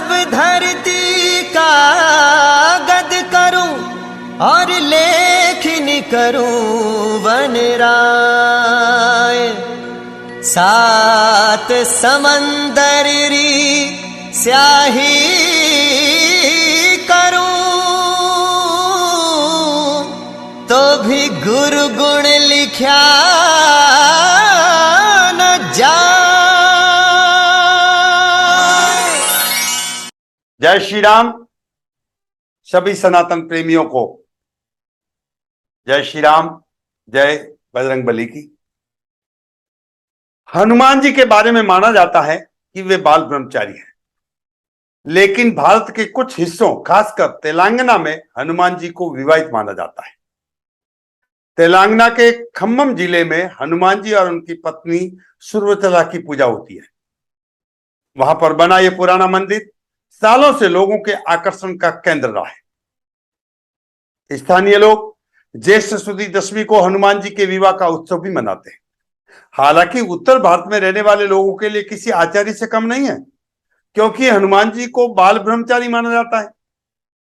सब धरती का गद करूं और लेखनी करूं वन राय। सात समंदर री स्याही करूं तो भी गुरु गुण लिख्या न जाए। जय श्री राम। सभी सनातन प्रेमियों को जय श्री राम, जय बजरंग बली की। हनुमान जी के बारे में माना जाता है कि वे बाल ब्रह्मचारी हैं, लेकिन भारत के कुछ हिस्सों, खासकर तेलंगाना में हनुमान जी को विवाहित माना जाता है। तेलंगाना के खम्मम जिले में हनुमान जी और उनकी पत्नी सुर्वचला की पूजा होती है। वहां पर बना यह पुराना मंदिर सालों से लोगों के आकर्षण का केंद्र रहा है। स्थानीय लोग ज्येष्ठ सुदी दशमी को हनुमान जी के विवाह का उत्सव भी मनाते हैं। हालांकि उत्तर भारत में रहने वाले लोगों के लिए किसी आचार्य से कम नहीं है, क्योंकि हनुमान जी को बाल ब्रह्मचारी माना जाता है।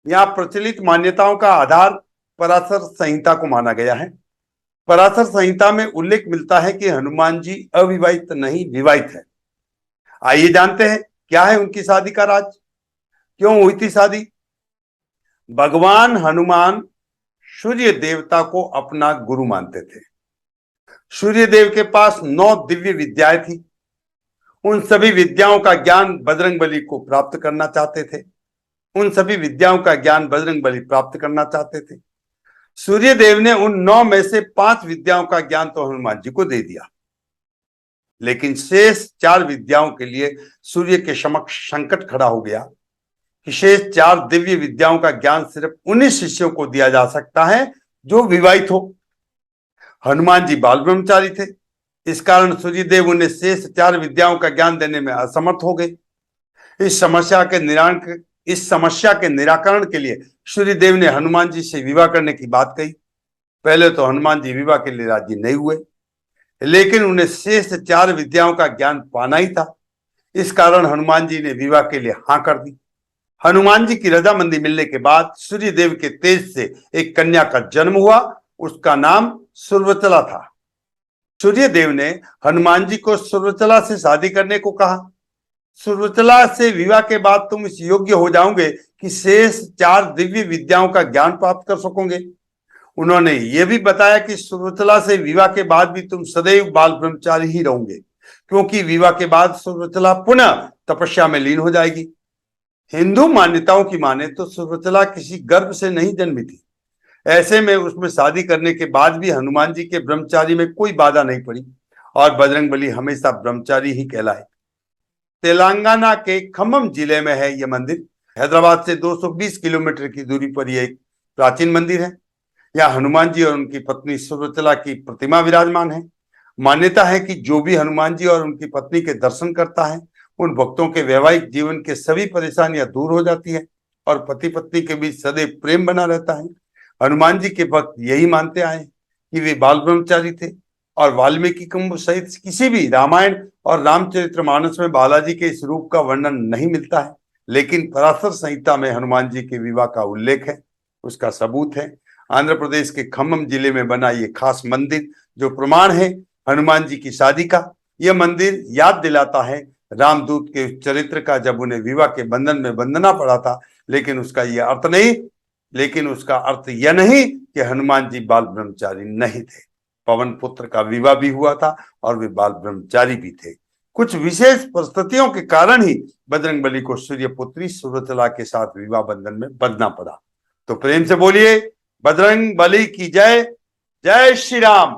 यहाँ प्रचलित मान्यताओं का आधार पराशर संहिता को माना गया है। पराशर संहिता में उल्लेख मिलता है कि हनुमान जी अविवाहित नहीं, विवाहित है। आइए जानते हैं क्या है उनकी शादी का राज, क्यों हुई थी शादी। भगवान हनुमान सूर्य देवता को अपना गुरु मानते थे। सूर्य देव के पास 9 दिव्य विद्याएं थी। उन सभी विद्याओं का ज्ञान बजरंगबली को प्राप्त करना चाहते थे। सूर्य देव ने उन 9 में से 5 विद्याओं का ज्ञान तो हनुमान जी को दे दिया, लेकिन शेष 4 विद्याओं के लिए सूर्य के समक्ष संकट खड़ा हो गया कि शेष 4 दिव्य विद्याओं का ज्ञान सिर्फ उन्हीं शिष्यों को दिया जा सकता है जो विवाहित हो। हनुमान जी बाल ब्रह्मचारी थे, इस कारण सूर्यदेव उन्हें शेष 4 विद्याओं का ज्ञान देने में असमर्थ हो गए। इस समस्या के निराकरण के लिए सूर्यदेव ने हनुमान जी से विवाह करने की बात कही। पहले तो हनुमान जी विवाह के लिए राजी नहीं हुए, लेकिन उन्हें शेष 4 विद्याओं का ज्ञान पाना ही था। इस कारण हनुमान जी ने विवाह के लिए हाँ कर दी। हनुमान जी की रजामंदी मिलने के बाद सूर्यदेव के तेज से एक कन्या का जन्म हुआ। उसका नाम सुर्वचला था। सूर्यदेव ने हनुमान जी को सुर्वचला से शादी करने को कहा। सुर्वचला से विवाह के बाद तुम इस योग्य हो जाओगे कि शेष 4 दिव्य विद्याओं का ज्ञान प्राप्त कर सकोगे। उन्होंने यह भी बताया कि सुर्वचला से विवाह के बाद भी तुम सदैव बाल ब्रह्मचारी ही रहोगे, क्योंकि विवाह के बाद सुर्वचला पुनः तपस्या में लीन हो जाएगी। हिंदू मान्यताओं की माने तो सुर्वचला किसी गर्भ से नहीं जन्मी थी। ऐसे में उसमें शादी करने के बाद भी हनुमान जी के ब्रह्मचारी में कोई बाधा नहीं पड़ी और बजरंगबली हमेशा ब्रह्मचारी ही कहलाए। तेलंगाना के खम्मम जिले में है यह मंदिर। हैदराबाद से 220 किलोमीटर की दूरी पर यह एक प्राचीन मंदिर है। यहाँ हनुमान जी और उनकी पत्नी सुर्वचला की प्रतिमा विराजमान है। मान्यता है कि जो भी हनुमान जी और उनकी पत्नी के दर्शन करता है, उन भक्तों के वैवाहिक जीवन के सभी परेशानियां दूर हो जाती है और पति पत्नी के बीच सदैव प्रेम बना रहता है। हनुमान जी के भक्त यही मानते आए कि वे बाल ब्रह्मचारी थे और वाल्मीकि कुंभ सहित किसी भी रामायण और रामचरितमानस में बालाजी के इस रूप का वर्णन नहीं मिलता है, लेकिन पराशर संहिता में हनुमान जी के विवाह का उल्लेख है। उसका सबूत है आंध्र प्रदेश के खम्मम जिले में बना ये खास मंदिर, जो प्रमाण है हनुमान जी की शादी का। यह मंदिर याद दिलाता है रामदूत के चरित्र का, जब उन्हें विवाह के बंधन में बंधना पड़ा था। लेकिन उसका अर्थ यह नहीं कि हनुमान जी बाल ब्रह्मचारी नहीं थे। पवन पुत्र का विवाह भी हुआ था और वे बाल ब्रह्मचारी भी थे। कुछ विशेष परिस्थितियों के कारण ही बजरंगबली को सूर्यपुत्री सुर्वचला के साथ विवाह बंधन में बंधना पड़ा। तो प्रेम से बोलिए बजरंग बली की जय। जय श्री राम।